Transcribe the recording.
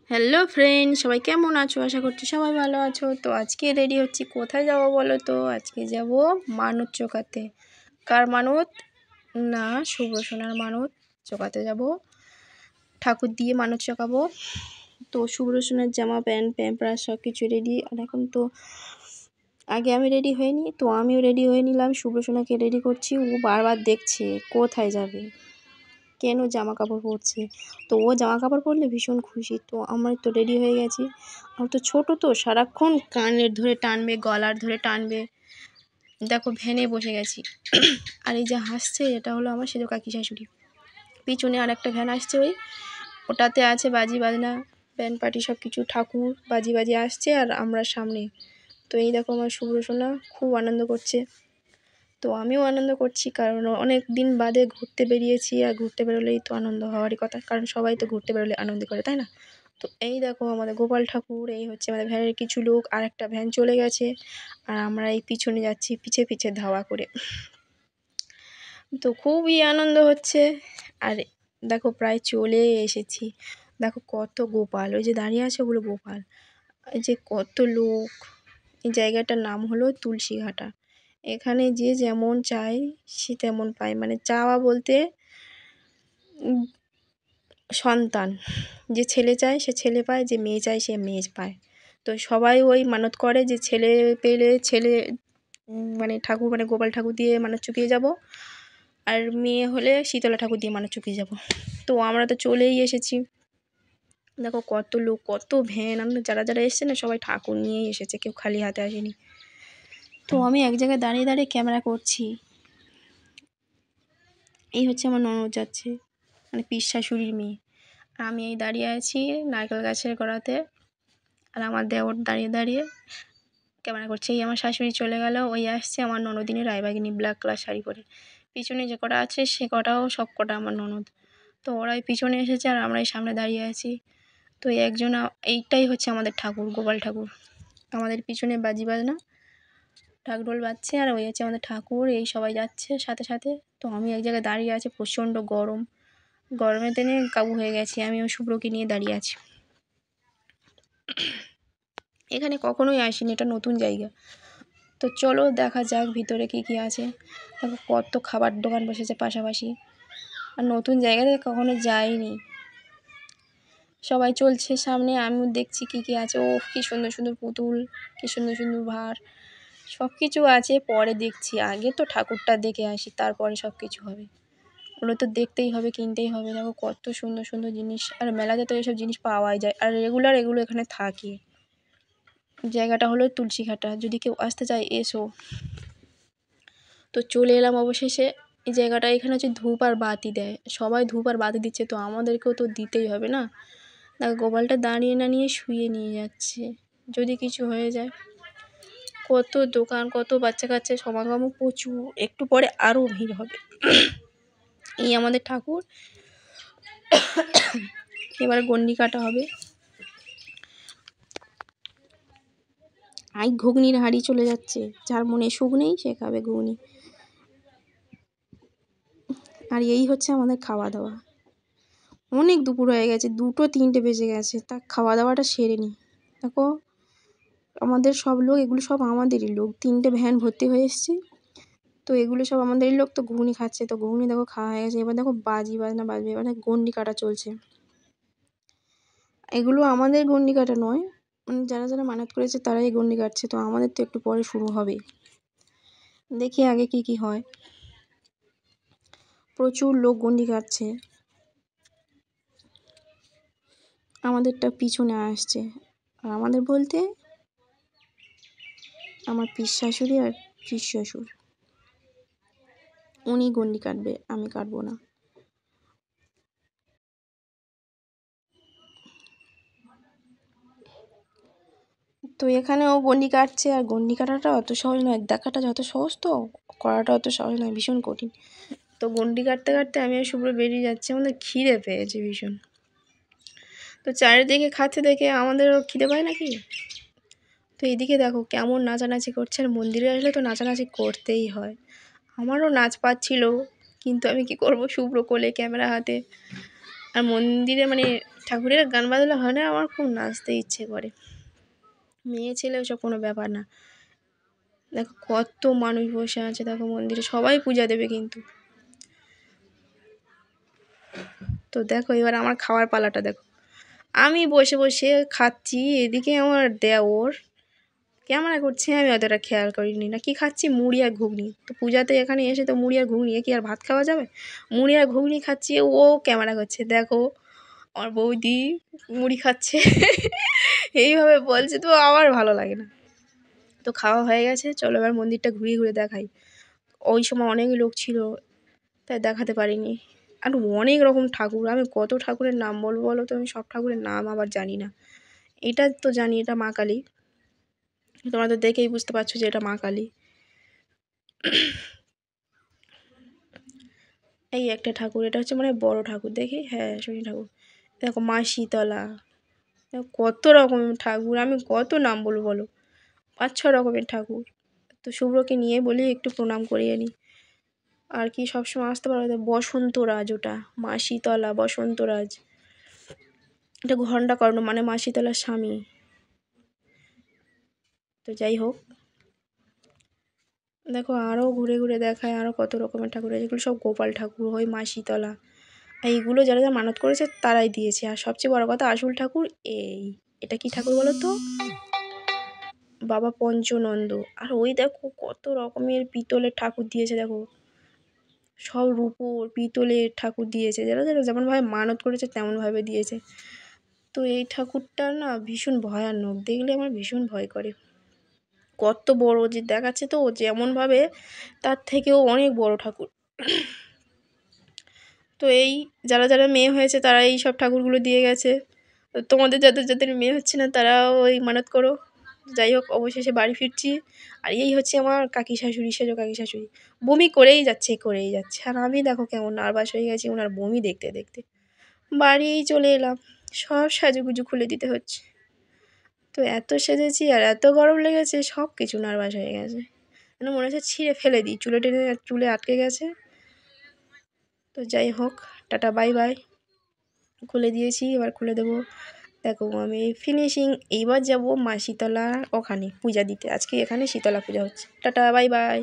Hello friend, সবাই কেমন আছো? আশা করছি সবাই ভালো আছো। তো আজকে রেডি হচ্ছি, কোথায় যাব বলো তো? আজকে যাব মানত চোকাতে। কার মানত? না, শুভ্র সোনার মানত চোকাতে যাব। ঠাকুর দিয়ে মানত চোকাবো। তো শুভ্র সোনার জামা প্যান্ট প্যাম্পার সব কিছু রেডি। আর এখন তো আগে আমি রেডি হইনি, তো আমিও রেডি হয়ে নিলাম। শুভ্র সোনাকে রেডি করছি। ও বারবার দেখছে কোথায় যাবে, কেন জামা কাপড় পরছে। তো ও জামা কাপড় পরলে ভীষণ খুশি। তো আমার তো রেডি হয়ে গেছি। আমার তো ছোটো, তো সারাক্ষণ কানের ধরে টানবে, গলার ধরে টানবে। দেখো ভ্যানে বসে গেছি। আর এই যে হাসছে, এটা হলো আমার সেজো কাকি শাশুড়ি। পিছনে আর একটা ভ্যান আসছে, ওটাতে আছে বাজি বাজনা, ব্যান্ড পার্টি সব কিছু, ঠাকুর বাজি বাজি আসছে আর আমরা সামনে। তো এই দেখো আমার শুভ্র সোনা খুব আনন্দ করছে। তো আমিও আনন্দ করছি, কারণ অনেক দিন বাদে ঘুরতে বেরিয়েছি। আর ঘুরতে বেরোলেই তো আনন্দ হওয়ারই কথা, কারণ সবাই তো ঘুরতে বেরোলে আনন্দ করে, তাই না? তো এই দেখো আমাদের গোপাল ঠাকুর, এই হচ্ছে আমাদের ভ্যানের কিছু লোক, আর একটা ভ্যান চলে গেছে। আর আমরা এই পিছনে যাচ্ছি পিছে পিছে ধাওয়া করে। তো খুবই আনন্দ হচ্ছে। আর দেখো প্রায় চলে এসেছি। দেখো কত গোপাল, ওই যে দাঁড়িয়ে আছে ওগুলো গোপাল। এই যে কত লোক। এই জায়গাটার নাম হলো তুলসীঘাটা। এখানে যে যেমন চায় সে তেমন পায়, মানে চাওয়া বলতে সন্তান, যে ছেলে চায় সে ছেলে পায়, যে মেয়ে চায় সে মেয়ে পায়। তো সবাই ওই মানত করে যে ছেলে পেলে ছেলে, মানে ঠাকুর, মানে গোপাল ঠাকুর দিয়ে মানত চুকিয়ে যাব। আর মেয়ে হলে শীতলা ঠাকুর দিয়ে মানত চুকিয়ে যাব। তো আমরা তো চলেই এসেছি। দেখো কত লোক, কত ভ্যান। আমরা যারা যারা এসছে না, সবাই ঠাকুর নিয়েই এসেছে, কেউ খালি হাতে আসেনি। তো আমি এক জায়গায় দাঁড়িয়ে দাঁড়িয়ে ক্যামেরা করছি। এই হচ্ছে আমার ননদ যাচ্ছে, মানে পিস শাশুড়ির মেয়ে। আর আমি এই দাঁড়িয়ে আছি নারকেল গাছের গোড়াতে। আর আমার দেওর দাঁড়িয়ে দাঁড়িয়ে ক্যামেরা করছে। এই আমার শাশুড়ি চলে গেল, ওই আসছে আমার ননদিনী রায়বাগিনী ব্ল্যাক কালার শাড়ি পরে। পিছনে যে কটা আছে সে কটাও সব কটা আমার ননদ। তো ওরাই পিছনে এসেছে আর আমরাই সামনে দাঁড়িয়ে আছি। তো একজন, এইটাই হচ্ছে আমাদের ঠাকুর, গোপাল ঠাকুর। আমাদের পিছনে বাজি বাজনা, ঢাকঢোল বাজছে, আর ওই হচ্ছে আমাদের ঠাকুর। এই সবাই যাচ্ছে সাথে সাথে। তো আমি এক জায়গায় দাঁড়িয়ে আছি, প্রচণ্ড গরম, গরমে টেনে কাবু হয়ে গেছি। আমি ওই শুভ্রকে নিয়ে দাঁড়িয়ে আছি। এখানে কখনোই আসিনি, এটা নতুন জায়গা। তো চলো দেখা যাক ভিতরে কি কি আছে। দেখো কত খাবার দোকান বসেছে পাশাপাশি। আর নতুন জায়গাতে কখনো যাইনি। সবাই চলছে সামনে, আমিও দেখছি কি কি আছে। ও কি সুন্দর সুন্দর পুতুল, কি সুন্দর সুন্দর ভার, সব কিছু আছে। পরে দেখছি, আগে তো ঠাকুরটা দেখে আসি, তারপরে সব কিছু হবে। ওগুলো তো দেখতেই হবে, কিনতেই হবে। দেখো কত সুন্দর সুন্দর জিনিস। আর মেলাতে তো এসব জিনিস পাওয়াই যায়, আর রেগুলার এগুলো এখানে থাকে। জায়গাটা হলো তুলসীঘাটা, যদি কেউ আসতে চায় এসো। তো চলে এলাম অবশেষে এই জায়গাটা। এখানে হচ্ছে ধূপ আর বাতি দেয়, সবাই ধূপ আর বাতি দিচ্ছে, তো আমাদেরকেও তো দিতেই হবে না। দেখো গোপালটা দাঁড়িয়ে না নিয়ে শুয়ে নিয়ে যাচ্ছে, যদি কিছু হয়ে যায়। কত দোকান, কত বাচ্চা কাচ্চা সমাগম প্রচুর। একটু পরে আরও ভিড় হবে। এই আমাদের ঠাকুর। এবার গন্ডি কাটা হবে। আই ঘুগনির হাঁড়ি চলে যাচ্ছে, যার মনে সুখ নেই সে খাবে ঘুগনি। আর এই হচ্ছে আমাদের খাওয়া দাওয়া। অনেক দুপুর হয়ে গেছে, 2-3 বেজে গেছে, তা খাওয়া দাওয়াটা সেরে নিই। দেখো আমাদের সব লোক, এগুলো সব আমাদেরই লোক। 3টে ভ্যান ভর্তি হয়ে এসছে। তো এগুলো সব আমাদেরই লোক। তো ঘুগনি খাচ্ছে, তো ঘুগনি দেখো খাওয়া হয়ে গেছে। এবার দেখো বাজি বাজনা বাজবে, এবার গন্ডি কাটা চলছে। এগুলো আমাদের গন্ডি কাটা নয়, মানে যারা যারা মানত করেছে তারাই গন্ডি কাটছে। তো আমাদের তো একটু পরে শুরু হবে, দেখি আগে কি কি হয়। প্রচুর লোক গন্ডি কাটছে। আমাদেরটা পিছনে আসছে। আর আমাদের বলতে আমার পিস শাশুড়ি আর পিস শ্বশুর, উনি গন্ডি কাটবে, আমি কাটবো না। তো এখানেও গন্ডি কাটছে। আর গন্ডি কাটাটা অত সহজ নয়, দেখাটা যত সহজ তো করাটা অত সহজ নয়, ভীষণ কঠিন। তো গন্ডি কাটতে কাটতে আমি আর শুভ্র বেরিয়ে যাচ্ছি। আমাদের খিদে পেয়েছে ভীষণ। তো চারিদিকে খাচ্ছে দেখে আমাদেরও খিদে পায় নাকি। তো এইদিকে দেখো কেমন নাচানাচি করছে। আর মন্দিরে আসলে তো নাচানাচি করতেই হয়। আমারও নাচ পাচ্ছিল, কিন্তু আমি কি করব, শুভ্র কোলে ক্যামেরা হাতে। আর মন্দিরে মানে ঠাকুরের গান বাজলে হয় না, আমার খুব নাচতে ইচ্ছে করে। মেয়ে ছেলে ওসব কোনো ব্যাপার না। দেখো কত মানুষ বসে আছে, দেখো মন্দিরে সবাই পূজা দেবে কিন্তু। তো দেখো এবার আমার খাওয়ার পালাটা দেখো, আমি বসে বসে খাচ্ছি, এদিকে আমার দেওর ক্যামেরা করছে, আমি অতটা খেয়াল করিনি। না কি খাচ্ছি, মুড়ি আর ঘুগনি। তো পূজাতে এখানে এসে তো মুড়ি আর ঘুগনি, কি আর ভাত খাওয়া যাবে? মুড়ি আর ঘুগনি খাচ্ছি, ও ক্যামেরা করছে, দেখো আমার বৌদি মুড়ি খাচ্ছে এইভাবে বলছে, তো আমার ভালো লাগে না। তো খাওয়া হয়ে গেছে, চলো এবার মন্দিরটা ঘুরিয়ে ঘুরে দেখাই। ওই সময় অনেক লোক ছিল, তাই দেখাতে পারিনি। আর অনেক রকম ঠাকুর, আমি কত ঠাকুরের নাম বলবো বলো তো, আমি সব ঠাকুরের নাম আবার জানি না। এটা তো জানি, এটা মা কালী, তোমরা তো দেখেই বুঝতে পারছো যে এটা মা কালী। এই একটা ঠাকুর, এটা হচ্ছে মানে বড় ঠাকুর, দেখি, হ্যাঁ শনি ঠাকুর। দেখো মা শীতলা, কত রকমের ঠাকুর, আমি কত নাম বলবো বলো, 5-6 রকমের ঠাকুর। তো শুভ্রকে নিয়ে বলি একটু প্রণাম করিয়ে নিই। আর কি সবসময় আসতে পারো, বসন্তরাজ, ওটা মা শীতলা বসন্তরাজ। এটা ঘণ্টা কর্ণ মানে মা শীতলার স্বামী। তো যাই হোক, দেখো আরও ঘুরে ঘুরে দেখায়, আরও কত রকমের ঠাকুর আছে, এগুলো সব গোপাল ঠাকুর হয়, মা শীতলা। আর এইগুলো যারা যারা মানত করেছে তারাই দিয়েছে। আর সবচেয়ে বড় কথা, আসল ঠাকুর এটা কি ঠাকুর বলো তো, বাবা পঞ্চনন্দ। আর ওই দেখো কত রকমের পিতলের ঠাকুর দিয়েছে, দেখো সব রূপোর পিতলের ঠাকুর দিয়েছে, যারা যারা যেমনভাবে মানত করেছে তেমনভাবে দিয়েছে। তো এই ঠাকুরটা না ভীষণ ভয়ানক, দেখলে আমার ভীষণ ভয় করে। কত বড় যে দেখাচ্ছে, তো যেমনভাবে তার থেকেও অনেক বড় ঠাকুর। তো এই যারা যারা মেয়ে হয়েছে তারা এই সব ঠাকুরগুলো দিয়ে গেছে। তো তোমাদের যাদের যাদের মেয়ে হচ্ছে না তারাও ওই মানত করো। যাই হোক, অবশেষে বাড়ি ফিরছি। আর এই হচ্ছে আমার কাকি শাশুড়ি, সেজো কাকি শাশুড়ি, বমি করেই যাচ্ছে করেই যাচ্ছে। আর আমি দেখো কেমন নার্ভাস হয়ে গেছি ওনার বমি দেখতে দেখতে। বাড়ি চলে এলাম, সব সাজুগুজু খুলে দিতে হচ্ছে। তো এত সেজেছি আর এত গরম লেগেছে, সব কিছু নার্ভাস হয়ে গেছে, যেন মনে হচ্ছে ছিঁড়ে ফেলে দিই, চুলে টেনে চুলে আটকে গেছে। তো যাই হোক, টাটা বাই বাই। খুলে দিয়েছি, এবার খুলে দেবো। দেখো আমি ফিনিশিং। এইবার যাব মা শীতলা ওখানে পূজা দিতে, আজকে এখানে শীতলা পূজা হচ্ছে। Tata bye bye.